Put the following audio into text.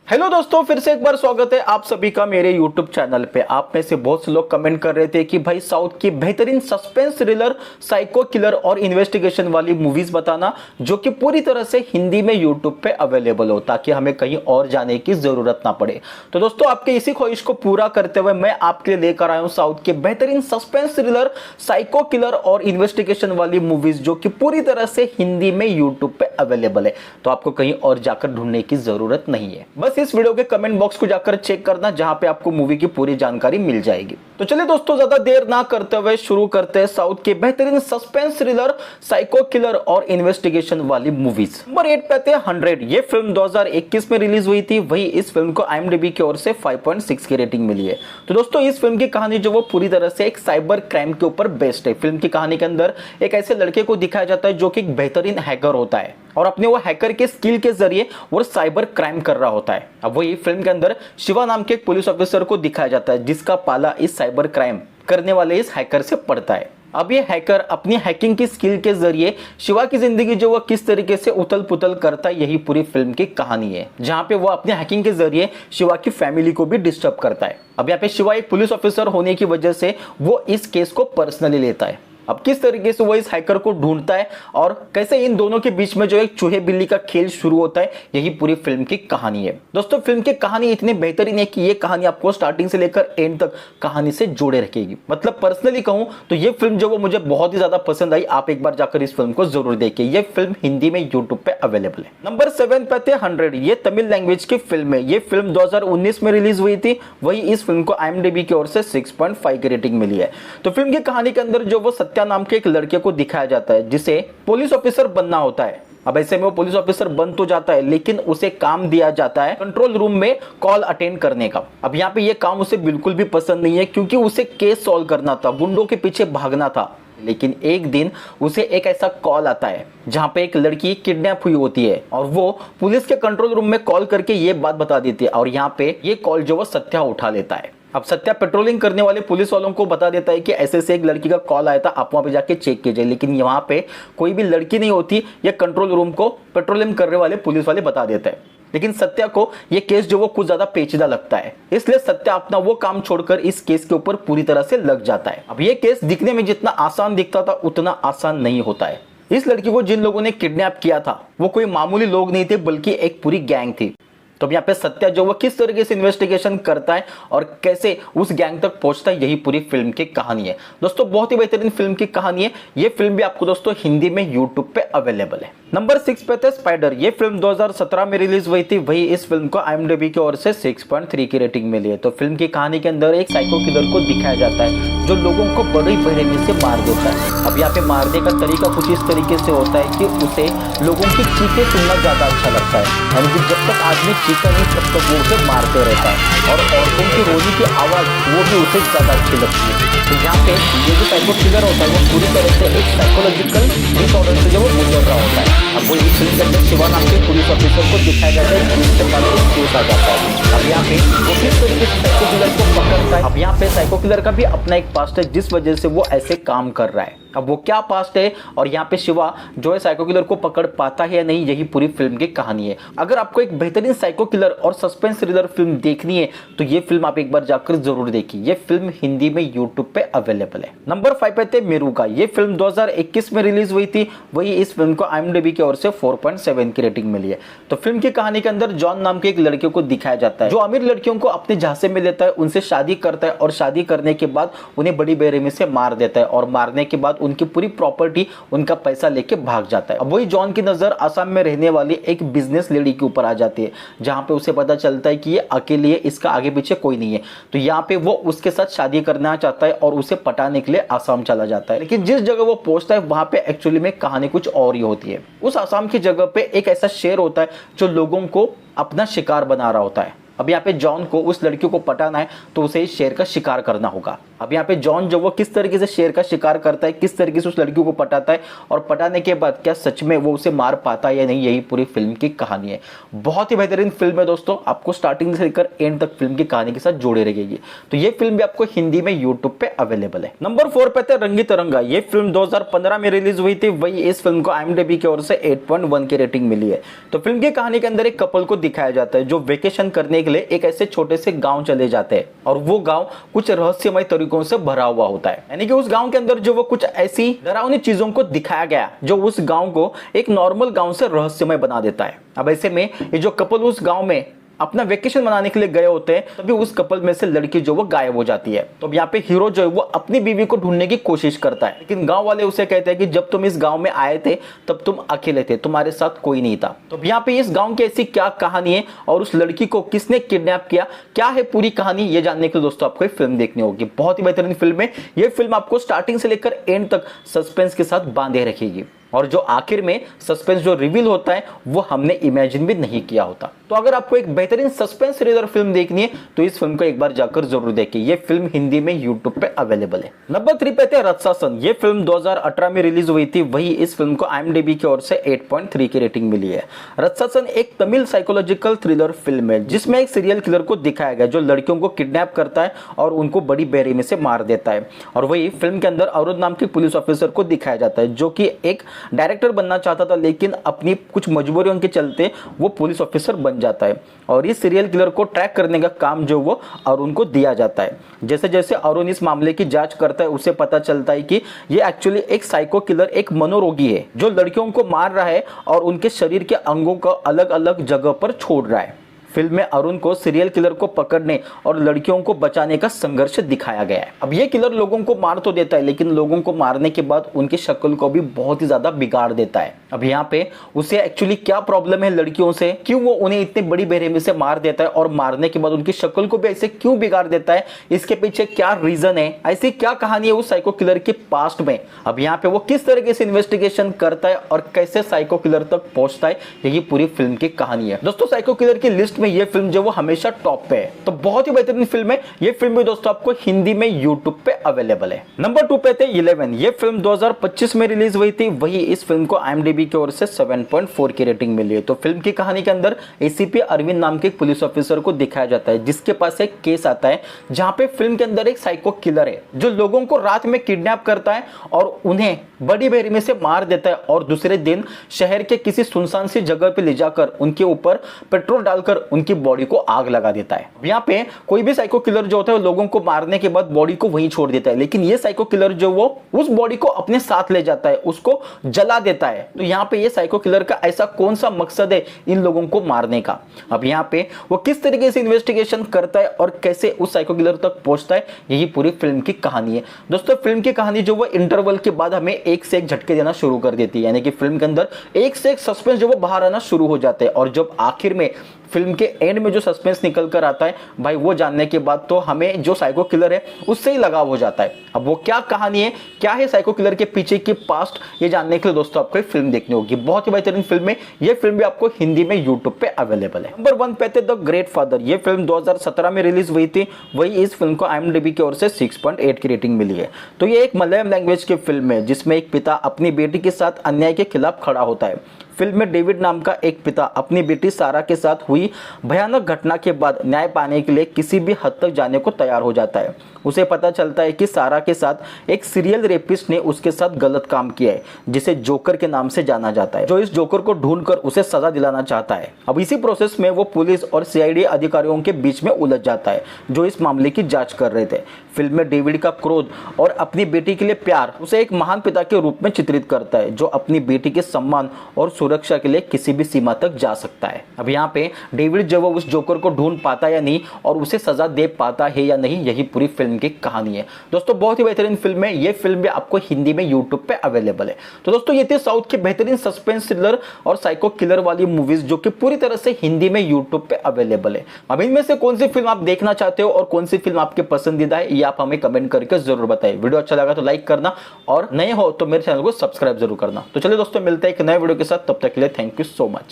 Hello दोस्तों, फिर से एक बार स्वागत है आप सभी का मेरे YouTube चैनल पे। आप में से बहुत से लोग कमेंट कर रहे थे कि भाई साउथ की बेहतरीन सस्पेंस थ्रिलर, साइको किलर और इन्वेस्टिगेशन वाली मूवीज बताना जो कि पूरी तरह से हिंदी में YouTube पे अवेलेबल हो, ताकि हमें कहीं और जाने की जरूरत ना पड़े। तो दोस्तों, आपके इसी ख्वाहिश को पूरा करते हुए मैं आपके लिए लेकर आया हूँ साउथ के बेहतरीन सस्पेंस थ्रिलर, साइको किलर और इन्वेस्टिगेशन वाली मूवीज जो कि पूरी तरह से हिंदी में YouTube पे अवेलेबल है। तो आपको कहीं और जाकर ढूंढने की जरूरत नहीं है, बस इस वीडियो के कमेंट बॉक्स को जाकर चेक करना, जहां पे आपको मूवी की पूरी जानकारी मिल जाएगी। तो चलिए दोस्तों, ज्यादा देर ना करते हुए शुरू करते हैं साउथ के बेहतरीन सस्पेंस थ्रिलर, साइको किलर और इन्वेस्टिगेशन वाली मूवीज। नंबर 8 पे आते हैं 100। ये फिल्म 2021 में रिलीज हुई थी। वही इस फिल्म को IMDb की ओर से 5.6 की रेटिंग मिली है। तो दोस्तों, इस फिल्म की कहानी जो वो पूरी तरह से एक साइबर क्राइम के ऊपर बेस्ड है। फिल्म की कहानी के अंदर एक ऐसे लड़के को दिखाया जाता है जो कि एक बेहतरीन हैकर होता है और अपने वो हैकर के स्किल के जरिए वो साइबर क्राइम कर रहा होता है। अब वही फिल्म के अंदर शिवा नाम के एक पुलिस ऑफिसर को दिखाया जाता है जिसका पाला इस साइबर क्राइम करने वाले इस हैकर से पड़ता है। अब ये हैकर अपनी हैकिंग की स्किल के जरिए शिवा की जिंदगी जो वो किस तरीके से उथल पुथल करता है, यही पूरी फिल्म की कहानी है, जहां पे वो अपने हैकिंग के जरिए शिवा की फैमिली को भी डिस्टर्ब करता है। अब यहाँ पे शिवा एक पुलिस ऑफिसर होने की वजह से वो इस केस को पर्सनली लेता है। अब किस तरीके से वो इस हैकर को ढूंढता है और कैसे इन दोनों के बीच में जो एक चूहे बिल्ली का खेल शुरू होता है, यही पूरी फिल्म की कहानी है। दोस्तों, फिल्म की कहानी इतनी बेहतरीन है कि ये कहानी आपको स्टार्टिंग से लेकर एंड तक कहानी से जोड़े रखेगी। मतलब पर्सनली कहूं तो ये फिल्म जो वो मुझे बहुत ही ज्यादा पसंद आई। आप एक बार जाकर इस फिल्म को जरूर देखिए। ये फिल्म हिंदी में यूट्यूब पे अवेलेबल है। नंबर 7 पे आते हैं 100। ये तमिल लैंग्वेज की फिल्म है। ये फिल्म 2019 में रिलीज हुई थी। वही इस फिल्म को IMDb की ओर से 6.5 की रेटिंग मिली है। तो फिल्म की कहानी के अंदर जो वो सत्या नाम के एक लड़के को दिखाया जाता है जिसे पुलिस ऑफिसर बनना होता है। अब ऐसे में वो पुलिस ऑफिसर बन तो जाता है, लेकिन उसे काम दिया जाता है कंट्रोल रूम में कॉल अटेंड करने का। अब यहाँ पे ये काम उसे बिल्कुल भी पसंद नहीं है, क्योंकि उसे केस सॉल्व करना था, गुंडों के पीछे भागना था। लेकिन एक दिन उसे एक ऐसा कॉल आता है जहां पे एक लड़की किडनैप हुई होती है और वो पुलिस के कंट्रोल रूम में कॉल करके ये बात बता देती है। और यहाँ पे ये कॉल जो वो सत्या उठा लेता है। अब सत्या पेट्रोलिंग करने वाले पुलिस वालों को बता देता है कि ऐसे से एक लड़की का कॉल आया था, आप वहां पे जाके चेक कीजिए। लेकिन वहां पे कोई भी लड़की नहीं होती, ये कंट्रोल रूम को पेट्रोलिंग करने वाले पुलिस वाले बता देते हैं। लेकिन सत्या को ये केस जो वो कुछ ज्यादा पेचीदा लगता है, इसलिए सत्या अपना वो काम छोड़कर इस केस के ऊपर पूरी तरह से लग जाता है। अब ये केस दिखने में जितना आसान दिखता था उतना आसान नहीं होता है। इस लड़की को जिन लोगों ने किडनैप किया था वो कोई मामूली लोग नहीं थे, बल्कि एक पूरी गैंग थी। तो अब यहाँ पे सत्या जो वो किस तरीके से इन्वेस्टिगेशन करता है और कैसे उस गैंग तक पहुंचता है, यही पूरी फिल्म की कहानी है। दोस्तों, बहुत ही बेहतरीन फिल्म की कहानी है। ये फिल्म भी आपको दोस्तों हिंदी में यूट्यूब पे अवेलेबल है। नंबर 6 पे थे स्पाइडर। ये फिल्म 2017 में रिलीज हुई थी। वही इस फिल्म को IMDb की ओर से 6.3 की रेटिंग मिली है। तो फिल्म की कहानी के अंदर एक साइको किलर को दिखाया जाता है जो लोगों को बड़ी बेरहमी से मार देता है। अब यहाँ पे मारने का तरीका कुछ इस तरीके से होता है कि उसे लोगों की चीखें सुनना ज्यादा अच्छा लगता है, यानी कि जब तक आदमी चीखा नहीं तब तक वो उसे मारते रहता है। और औरतों की रोने की आवाज वो भी उसे ज्यादा अच्छी लगती है। तो यहाँ पे ये जो साइको किलर होता है वो पूरी तरह से एक साइकोलॉजिकल डिसऑर्डर से जो वो गुजर रहा होता है। अब वो इस फिल्म के अंदर शिवा नाम के पुलिस ऑफिसर को दिखाया जाता है जिसके पास एक केस आ जाता है। अब यहाँ पे वो किस तरीके से साइको किलर को पकड़ता है। अब यहाँ पे साइको किलर का भी अपना एक पास्ट है जिस वजह से वो ऐसे काम कर रहा है। अब वो क्या पास्ट है और यहाँ पे शिवा जो है साइको किलर को पकड़ पाता है या नहीं, यही पूरी फिल्म की कहानी है। अगर आपको एक बेहतरीन साइको किलर और सस्पेंस थ्रिलर फिल्म देखनी है तो ये फिल्म आप एक बार जाकर जरूर देखिए। ये फिल्म हिंदी में यूट्यूब पे अवेलेबल है। नंबर 5 पे थे मिरुगा। ये फिल्म 2021 में रिलीज हुई थी। वही इस फिल्म को IMDb की ओर से 4.7 की रेटिंग मिली है। तो फिल्म की कहानी के अंदर जॉन नाम के एक लड़के को दिखाया जाता है जो अमीर लड़कियों को अपने झांसे में लेता है, उनसे शादी करता है और शादी करने के बाद उन्हें बड़ी बेरहमी से मार देता है और मारने के बाद उनकी पूरी प्रॉपर्टी, उनका पैसा लेके भाग जाता है। अब वही जॉन की नजर आसाम में रहने वाली एक बिजनेस लेडी के ऊपर आ जाती है, जहां पे उसे पता चलता है कि ये अकेली है, इसका आगे पीछे कोई नहीं है। तो यहाँ पे वो उसके साथ शादी करना चाहता है और उसे पटाने के लिए आसाम चला जाता है। लेकिन जिस जगह वो पहुंचता है वहां पे एक्चुअली में कहानी कुछ और ही होती है। उस आसाम की जगह पे एक ऐसा शेर होता है जो लोगों को अपना शिकार बना रहा होता है। अब यहाँ पे जॉन को उस लड़की को पटाना है तो उसे इस शेर का शिकार करना होगा। अब यहाँ पे जॉन जो वो किस तरीके से शेर का शिकार करता है, किस तरीके से उस लड़की को पटाता है और पटाने के बाद क्या सच में वो उसे मार पाता है या नहीं, यही पूरी फिल्म की कहानी है। बहुत ही बेहतरीन फिल्म है दोस्तों, आपको स्टार्टिंग से लेकर एंड तक फिल्म की कहानी के साथ जोड़े रहेगी। तो ये फिल्म भी आपको हिंदी में यूट्यूब पे अवेलेबल है। नंबर 4 पे थे रंगी तिरंगा। ये फिल्म 2015 में रिलीज हुई थी, वही इस फिल्म को IMDb की ओर से 8.1 की रेटिंग मिली है। तो फिल्म की कहानी के अंदर एक कपल को दिखाया जाता है जो वेकेशन करने के लिए एक ऐसे छोटे से गांव चले जाते हैं और वो गांव कुछ रहस्यमय तरीकों से भरा हुआ होता है। यानी कि उस गांव के अंदर जो वो कुछ ऐसी डरावनी चीजों को दिखाया गया जो उस गांव को एक नॉर्मल गांव से रहस्यमय बना देता है। अब ऐसे में ये जो कपल उस गांव में अपना वेकेशन मनाने के लिए गए होते हैं, तभी उस कपल में से लड़की जो वो गायब हो जाती है। तो अब यहाँ पे हीरो जो है वो अपनी बीवी को ढूंढने की कोशिश करता है, लेकिन गांव वाले उसे कहते हैं कि जब तुम इस गांव में आए थे तब तुम अकेले थे, तुम्हारे साथ कोई नहीं था। तो यहाँ पे इस गांव की ऐसी क्या कहानी है और उस लड़की को किसने किडनैप किया, क्या है पूरी कहानी, ये जानने के लिए दोस्तों आपको फिल्म देखनी होगी। बहुत ही बेहतरीन फिल्म है ये फिल्म, आपको स्टार्टिंग से लेकर एंड तक सस्पेंस के साथ बांधे रखेगी और जो आखिर में सस्पेंस जो रिवील होता है वो हमने इमेजिन भी नहीं किया होता। तो अगर आपको एक बेहतरीन सस्पेंस थ्रिलर फिल्म देखनी है तो इस फिल्म को एक बार जाकर जरूर देखिए। ये फिल्म हिंदी में यूट्यूब पे अवेलेबल है। नंबर 3 पे थे रत्सासन। ये फिल्म 2018 में रिलीज हुई थी, वही इस फिल्म को IMDb की ओर से 8.3 की रेटिंग मिली है। रत्सासन एक तमिल साइकोलॉजिकल थ्रिलर फिल्म है जिसमें एक सीरियल किलर को दिखाया गया जो लड़कियों को किडनैप करता है और उनको बड़ी बेरहमी से मार देता है। और वही फिल्म के अंदर अरुण नाम के पुलिस ऑफिसर को दिखाया जाता है जो कि एक डायरेक्टर बनना चाहता था, लेकिन अपनी कुछ मजबूरियों के चलते वो पुलिस ऑफिसर बन जाता है और इस सीरियल किलर को ट्रैक करने का काम जो वो अरुण को दिया जाता है। जैसे जैसे अरुण इस मामले की जांच करता है उसे पता चलता है कि ये एक्चुअली एक साइको किलर, एक मनोरोगी है जो लड़कियों को मार रहा है और उनके शरीर के अंगों को अलग अलग जगह पर छोड़ रहा है। फिल्म में अरुण को सीरियल किलर को पकड़ने और लड़कियों को बचाने का संघर्ष दिखाया गया है। अब ये किलर लोगों को मार तो देता है, लेकिन लोगों को मारने के बाद उनकी शक्ल को भी बहुत ही ज्यादा बिगाड़ देता है। अब यहाँ पे उसे एक्चुअली क्या प्रॉब्लम है लड़कियों से, क्यों वो उन्हें इतनी बड़ी बेरहमी से मार देता है और मारने के बाद उनकी शक्ल को भी ऐसे क्यों बिगाड़ देता है, इसके पीछे क्या रीजन है, ऐसी क्या कहानी है उस साइको किलर के पास्ट में। अब यहाँ पे वो किस तरीके से इन्वेस्टिगेशन करता है और कैसे साइको किलर तक पहुंचता है, यही पूरी फिल्म की कहानी है। दोस्तों साइको किलर की लिस्ट में ये फिल्म जो वो हमेशा टॉप पे है, तो बहुत ही बेहतरीन फिल्म है। ये फिल्म भी दोस्तों आपको हिंदी में यूट्यूब पे अवेलेबल है। नंबर 2 पे थे 11। ये फिल्म 2025 में रिलीज हुई थी, वही इस फिल्म को IMDb की ओर से 7.4 की रेटिंग मिली है। तो फिल्म की कहानी के अंदर ACP अरविंद नाम के एक पुलिस ऑफिसर को दिखाया जाता है जिसके पास एक केस आता है जहां पे फिल्म के अंदर एक साइको किलर है जो लोगों को रात में किडनैप करता है और उन्हें बड़ी बेरहमी से मार देता है और दूसरे दिन शहर के किसी सुनसान सी जगह पे ले जाकर उनके ऊपर पेट्रोल डालकर उनकी बॉडी को आग लगा देता है। यहाँ पे कोई भी साइको किलर जो होता है लोगों को मारने के बाद बॉडी को वहीं छोड़ देता है, लेकिन ये साइको किलर जो वो उस बॉडी को अपने साथ ले जाता है, उसको जला देता है। तो यहाँ पे ये साइको किलर का ऐसा कौन सा मकसद है इन लोगों को मारने का। अब यहाँ पे वो किस तरीके से इन्वेस्टिगेशन करता है और कैसे उस साइको किलर तक पहुंचता है, यही पूरी फिल्म की कहानी है। दोस्तों फिल्म की कहानी जो वो इंटरवल के बाद हमें एक से एक झटके देना शुरू कर देती है, यानी कि फिल्म के अंदर एक से एक सस्पेंस जो वो बाहर आना शुरू हो जाते हैं और जब आखिर में फिल्म के एंड में जो सस्पेंस निकल कर आता है भाई, वो जानने के बाद तो हमें जो साइको किलर है उससे ही लगाव हो जाता है। अब वो क्या कहानी है, क्या है साइको किलर के पीछे की पास्ट, ये जानने के लिए दोस्तों आपको फिल्म देखनी होगी। बहुत ही बेहतरीन फिल्म है, ये फिल्म भी आपको हिंदी में यूट्यूब पे अवेलेबल है। नंबर 1 पे थे द ग्रेट फादर। ये फिल्म 2017 में रिलीज हुई थी, वही इस फिल्म को IMDb की ओर से 6.8 की रेटिंग मिली है। तो ये एक मलयालम लैंग्वेज की फिल्म है जिसमें एक पिता अपनी बेटी के साथ अन्याय के खिलाफ खड़ा होता है। फिल्म में डेविड नाम का एक पिता अपनी बेटी सारा के साथ हुई भयानक घटना के बाद न्याय पाने के लिए किसी भी हद तक जाने को तैयार हो जाता है। उसे पता चलता है कि सारा के साथ एक सीरियल रेपिस्ट ने उसके साथ गलत काम किया है जिसे जोकर के नाम से जाना जाता है, जो इस जोकर को ढूंढकर उसे सजा दिलाना चाहता है। अब इसी प्रोसेस में वो पुलिस और CID अधिकारियों के बीच में उलझ जाता है जो इस मामले की जांच कर रहे थे। फिल्म में डेविड का क्रोध और अपनी बेटी के लिए प्यार उसे एक महान पिता के रूप में चित्रित करता है जो अपनी बेटी के सम्मान और सुरक्षा के लिए किसी भी सीमा तक जा सकता है। अब यहाँ पे डेविड जब वो उस जोकर को ढूंढ पाता या नहीं और उसे सजा दे पाता है या नहीं, यही पूरी फिल्म की कहानी है। दोस्तों बहुत ही बेहतरीन फिल्म है, ये फिल्म भी आपको हिंदी में यूट्यूब पे अवेलेबल है। तो दोस्तों ये थी साउथ की बेहतरीन सस्पेंस थ्रिलर और साइको किलर वाली मूवीज जो कि पूरी तरह से हिंदी में यूट्यूब पे अवेलेबल है। अब इनमें से कौन सी फिल्म आप देखना चाहते हो और कौन सी फिल्म आपके पसंदीदा है, ये आप हमें कमेंट करके जरूर बताइए। वीडियो अच्छा लगा तो लाइक करना और नए हो तो मेरे चैनल को सब्सक्राइब जरूर करना। तो चलिए दोस्तों मिलते हैं एक नए वीडियो के साथ, तब तक के लिए थैंक यू सो मच।